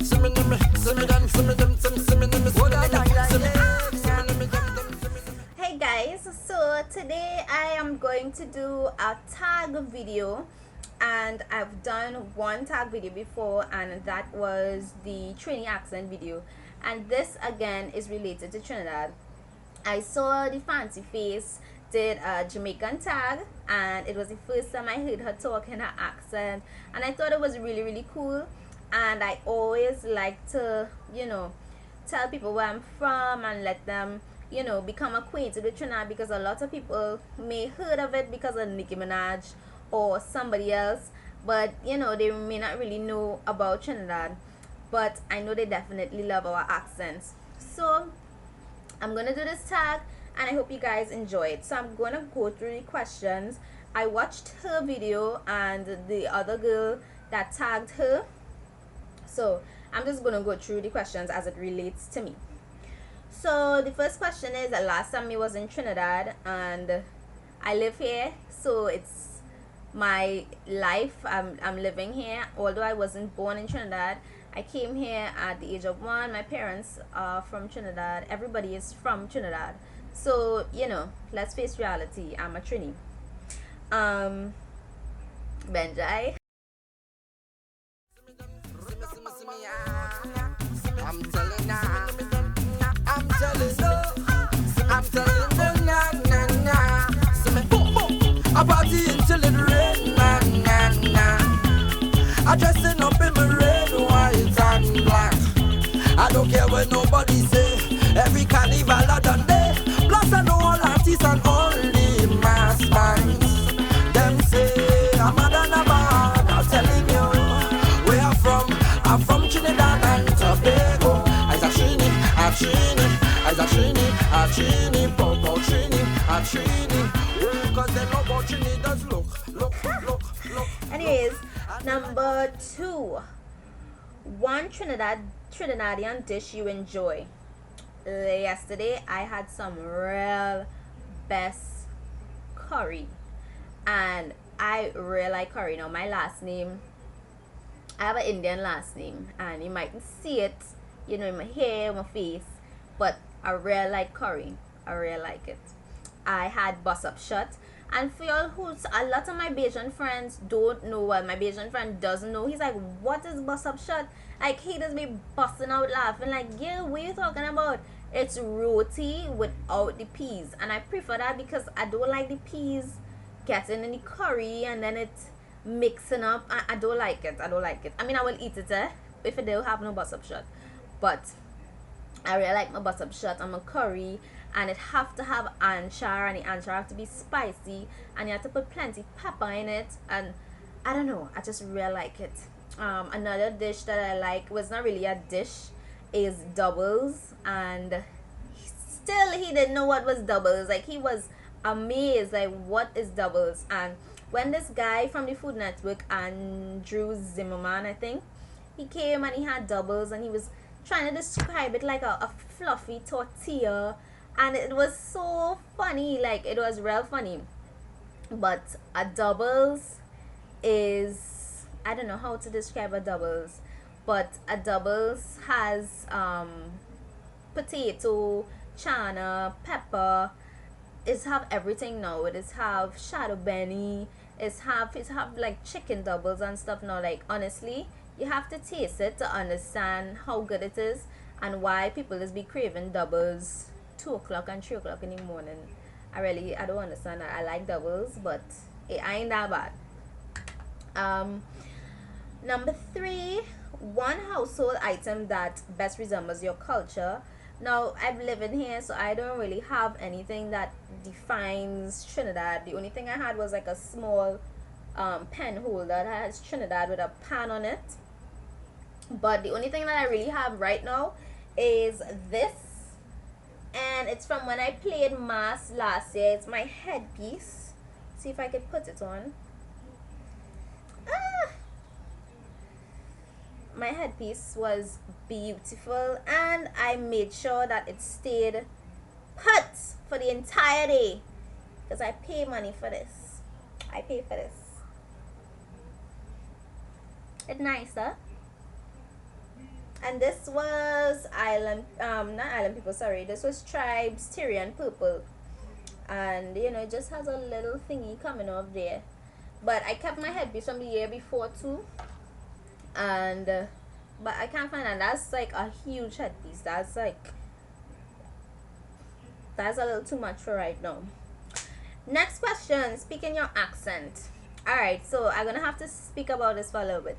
Hey guys, so today I am going to do a tag video, and I've done one tag video before, and that was the Trini accent video, and this again is related to Trinidad. I saw the fancy face did a Jamaican tag, and it was the first time I heard her talk in her accent, and I thought it was really cool. And I always like to tell people where I'm from and let them become acquainted with Trinidad, because a lot of people may heard of it because of Nicki Minaj or somebody else, but they may not really know about Trinidad. But I know they definitely love our accents. So I'm gonna do this tag, and I hope you guys enjoy it. So I'm gonna go through the questions. I watched her video and the other girl that tagged her, so I'm just gonna go through the questions as it relates to me. So the first question is, the last time I was in Trinidad, and I live here, so it's my life. I'm living here, although I wasn't born in Trinidad. I came here at the age of 1. My parents are from Trinidad. Everybody is from Trinidad. So, let's face reality. I'm a Trini. Benjai. I'm telling you, na. So me I party until it rain, na. I dressing up in my red, white and black. I don't care what nobody say. Every carnival I done day. Plus I know all artists and all the mass bands. Them say I'm mad and I'm mad. I'm telling you where I'm from Trinidad and Tobago. I's a Trini, Popo Trini. Cause they know about Trini does look. Anyways, number 2. One Trinidadian dish you enjoy. Yesterday I had some real best curry, and I really like curry. Now my last name, I have an Indian last name, and you might see it in my hair, my face, but I really like curry. I really like it. I had bus up shut. And for y'all who, a lot of my Bayesian friends don't know, well, my Bayesian friend doesn't know. He's like, what is bus up shut? Like, he does be busting out laughing. Like, yeah, what are you talking about? It's roti without the peas. And I prefer that because I don't like the peas getting in the curry and then it's mixing up. I don't like it. I mean, I will eat it if it don't have no bus up shut. But I really like my bus up shut and my curry, and it have to have anchor, and the anchor have to be spicy, and you have to put plenty pepper in it, and I don't know, I just really like it. Another dish that I like was not really a dish, is doubles, and still he didn't know what was doubles. Like, he was amazed, like, what is doubles? And when this guy from the Food Network, Andrew Zimmerman, I think, he came and he had doubles, and he was trying to describe it like a fluffy tortilla, and it was so funny. Like, it was real funny. But a doubles is, I don't know how to describe a doubles, but a doubles has potato, chana, pepper. It's have everything now. It is have shadow benny. It's have like chicken doubles and stuff now. Like, honestly, you have to taste it to understand how good it is and why people just be craving doubles 2 o'clock and 3 o'clock in the morning. I don't understand that. I like doubles, but it ain't that bad. Number 3, one household item that best resembles your culture. Now, I'm living here, so I don't really have anything that defines Trinidad. The only thing I had was like a small pen holder that has Trinidad with a pan on it. But the only thing that I really have right now is this, and it's from when I played mass last year. It's my headpiece. See if I could put it on. My headpiece was beautiful, and I made sure that it stayed put for the entire day because I pay money for this. It's nice, huh? And this was island, not island people, sorry, this was tribes Tyrian purple. And it just has a little thingy coming off there. But I kept my headpiece from the year before too. And but I can't find that. That's like a huge headpiece. That's a little too much for right now. Next question, speaking your accent. Alright, so I'm gonna have to speak about this for a little bit.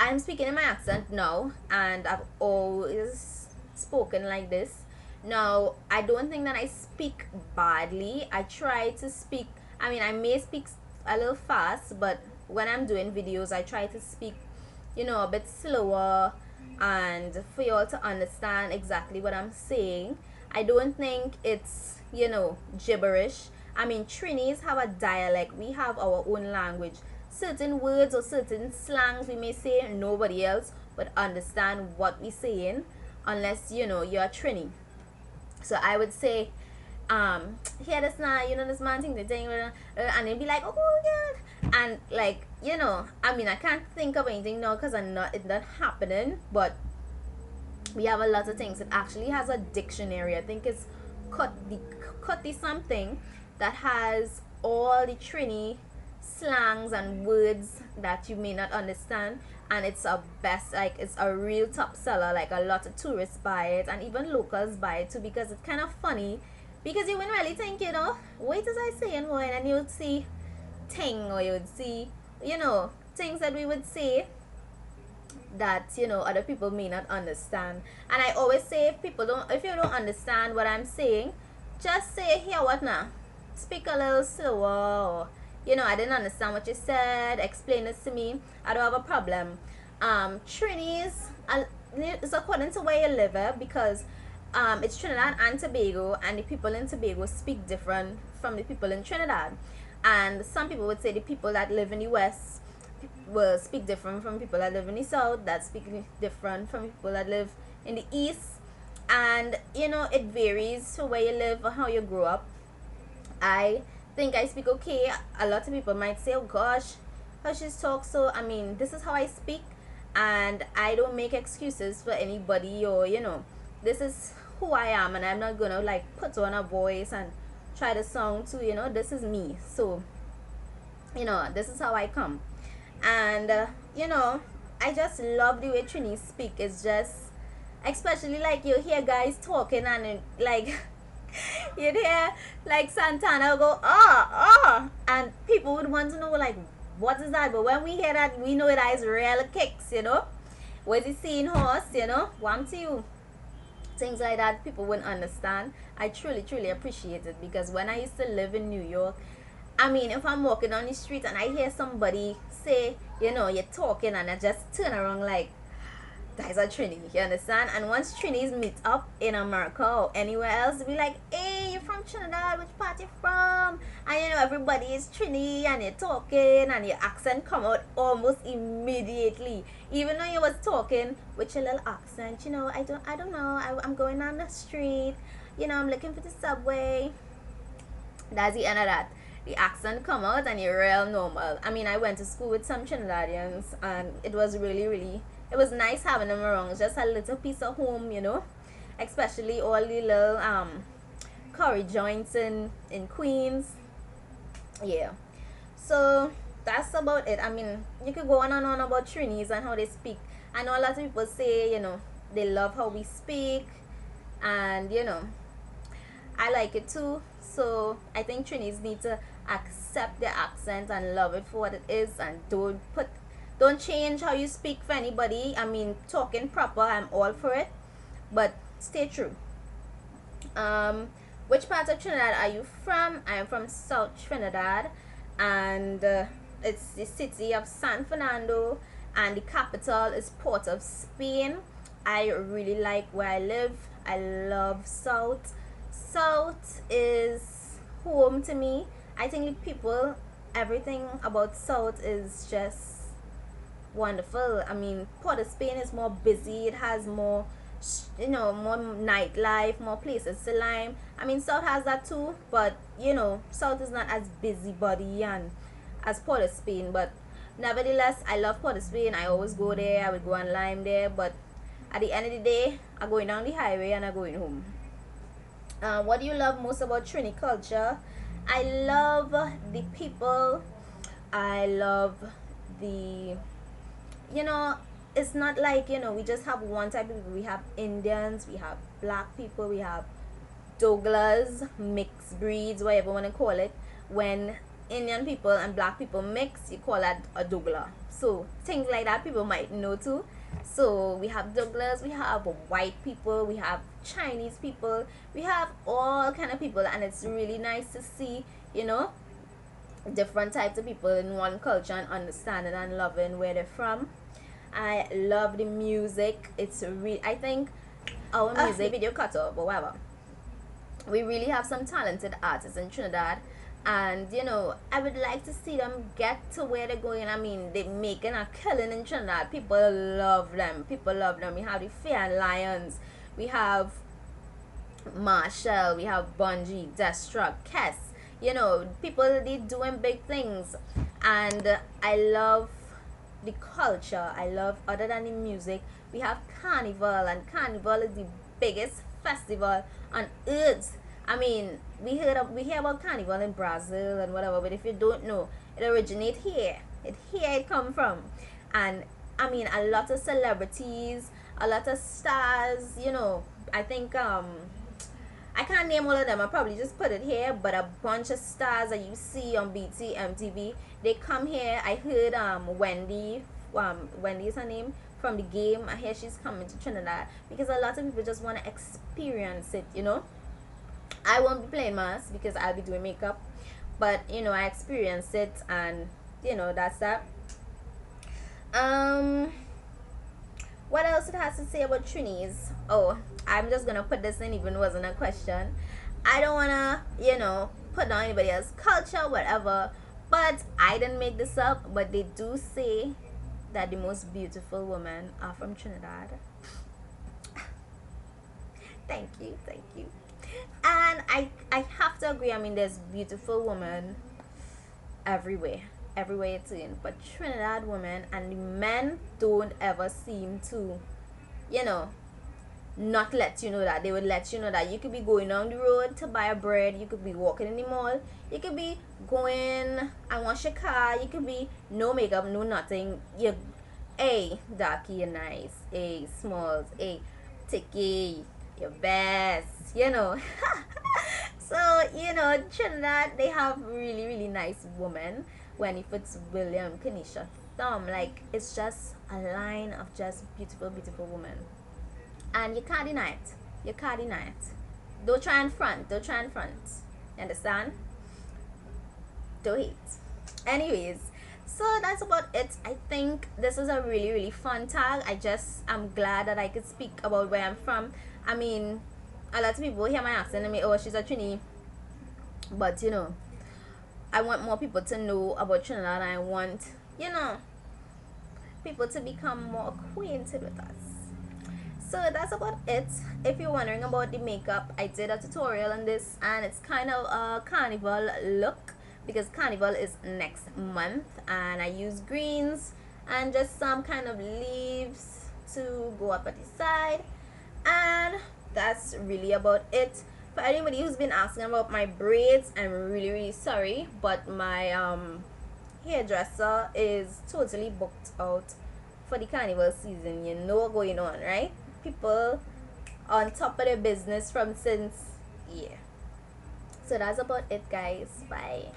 I'm speaking in my accent now, and I've always spoken like this. Now, I don't think that I speak badly. I try to speak, I may speak a little fast, but when I'm doing videos, I try to speak, a bit slower, and for you all to understand exactly what I'm saying. I don't think it's, gibberish. Trinis have a dialect. We have our own language. Certain words or certain slangs we may say, nobody else would understand what we're saying unless, you're a Trini. So I would say, hear this now, this man thing, and they'd be like, oh God. And like, I can't think of anything now because it's not happening, but we have a lot of things. It actually has a dictionary. I think it's Cutty something that has all the Trini slangs and words that you may not understand, and it's it's a real top seller. Like, a lot of tourists buy it, and even locals buy it too, because it's kind of funny, because you wouldn't really think, what is I saying, boy? And you would see or you would see, things that we would say that other people may not understand. And I always say, if you don't understand what I'm saying, just say, here, what now? Speak a little slower, or, I didn't understand what you said, explain this to me. I don't have a problem. Trinis, it's according to where you live, because it's Trinidad and Tobago, and the people in Tobago speak different from the people in Trinidad. And some people would say the people that live in the West will speak different from people that live in the South, that speak different from people that live in the East. And it varies to where you live or how you grew up. I think I speak okay. A lot of people might say, oh gosh, how she talks. So this is how I speak, and I don't make excuses for anybody, or this is who I am, and I'm not gonna like put on a voice and try to sound to, this is me. So this is how I come. And I just love the way Trini speak. It's just, especially like you hear guys talking, and it, like you'd hear like Santana go and people would want to know like, what is that? But when we hear that, we know it is real kicks, what is seeing horse, one to you, things like that. People wouldn't understand. I truly appreciate it, because when I used to live in New York, if I'm walking on the street and I hear somebody say, you're talking, and I just turn around like, that's a Trini, you understand? And once Trinis meet up in America or anywhere else, be like, hey, you're from Trinidad, which part you from? And everybody is Trini, and you're talking, and your accent come out almost immediately, even though you was talking with your little accent. I don't know, I'm going down the street, I'm looking for the subway. That's the end of that. The accent come out and you're real normal. I went to school with some Trinidadians, and it was really, it was nice having them around. It's just a little piece of home, especially all the little curry joints in Queens. Yeah, so that's about it. You could go on and on about Trinis and how they speak. I know a lot of people say, they love how we speak, and I like it too. So I think Trinis need to accept their accent and love it for what it is, and don't change how you speak for anybody. Talking proper, I'm all for it, but stay true. Which part of Trinidad are you from? I am from South Trinidad, and it's the city of San Fernando, and the capital is Port of Spain. I really like where I live. I love South. South is home to me. I think the people, everything about South is just wonderful. Port of Spain is more busy. It has more, more nightlife, more places to lime. South has that too, but South is not as busybody and as Port of Spain. But nevertheless, I love Port of Spain. I always go there. I would go and lime there. But At the end of the day, I'm going down the highway and I'm going home. What do you love most about Trini culture? I love the people. I love the, you know, it's not like, we just have one type of people. We have Indians, we have black people, we have Douglas, mixed breeds, whatever you want to call it. When Indian people and black people mix, you call that a Douglas. So things like that people might know too. So we have Douglas, we have white people, we have Chinese people, we have all kind of people, and it's really nice to see, different types of people in one culture and understanding and loving where they're from. I love the music. It's really, I think our music video cut off, but whatever. We really have some talented artists in Trinidad, and I would like to see them get to where they're going. I mean, they're making a killing in Trinidad. People love them. People love them. We have the Fair Lions. We have Marshall. We have Bungie, Destruct, Kess. People, they doing big things, and I love the culture. I love, other than the music, we have Carnival, and Carnival is the biggest festival on earth. I mean, we hear about Carnival in Brazil and whatever, but if you don't know, it originates here. It come from, and I mean, a lot of celebrities, a lot of stars. I think I can't name all of them. I probably just put it here, but a bunch of stars that you see on BT, MTV, they come here. I heard Wendy is her name, from the game. I hear she's coming to Trinidad because a lot of people just want to experience it. I won't be playing mass because I'll be doing makeup, but I experience it, and that's that. What else it has to say about Trinis? Oh, I'm just gonna put this in, even wasn't a question. I don't wanna, put down anybody else's culture, whatever. But I didn't make this up. But they do say that the most beautiful women are from Trinidad. Thank you. And I have to agree. I mean, there's beautiful women everywhere it's in, but Trinidad women and the men don't ever seem to, not let you know that. They would let you know that you could be going down the road to buy a bread, you could be walking in the mall, you could be going and wash your car, you could be no makeup, no nothing. You, hey, darky, you're nice. Hey, smalls. Hey, ticky, you're best. So Trinidad, they have really, really nice women. When if it's William, Kenisha, Thumb, like, it's just a line of just beautiful, beautiful women, and you can't deny it. Don't try and front. You understand? Don't hate. Anyways, so that's about it. I think this is a really, really fun tag. I'm glad that I could speak about where I'm from. I mean, a lot of people hear my accent and me, oh, she's a Trini, but I want more people to know about Trinidad, and I want, people to become more acquainted with us. So that's about it. If you're wondering about the makeup, I did a tutorial on this, and it's kind of a carnival look because carnival is next month, and I use greens and just some kind of leaves to go up at the side, and that's really about it. For anybody who's been asking about my braids, I'm really, really sorry, but my hairdresser is totally booked out for the carnival season. You know what's going on, right? People on top of their business from since, yeah. So that's about it, guys. Bye.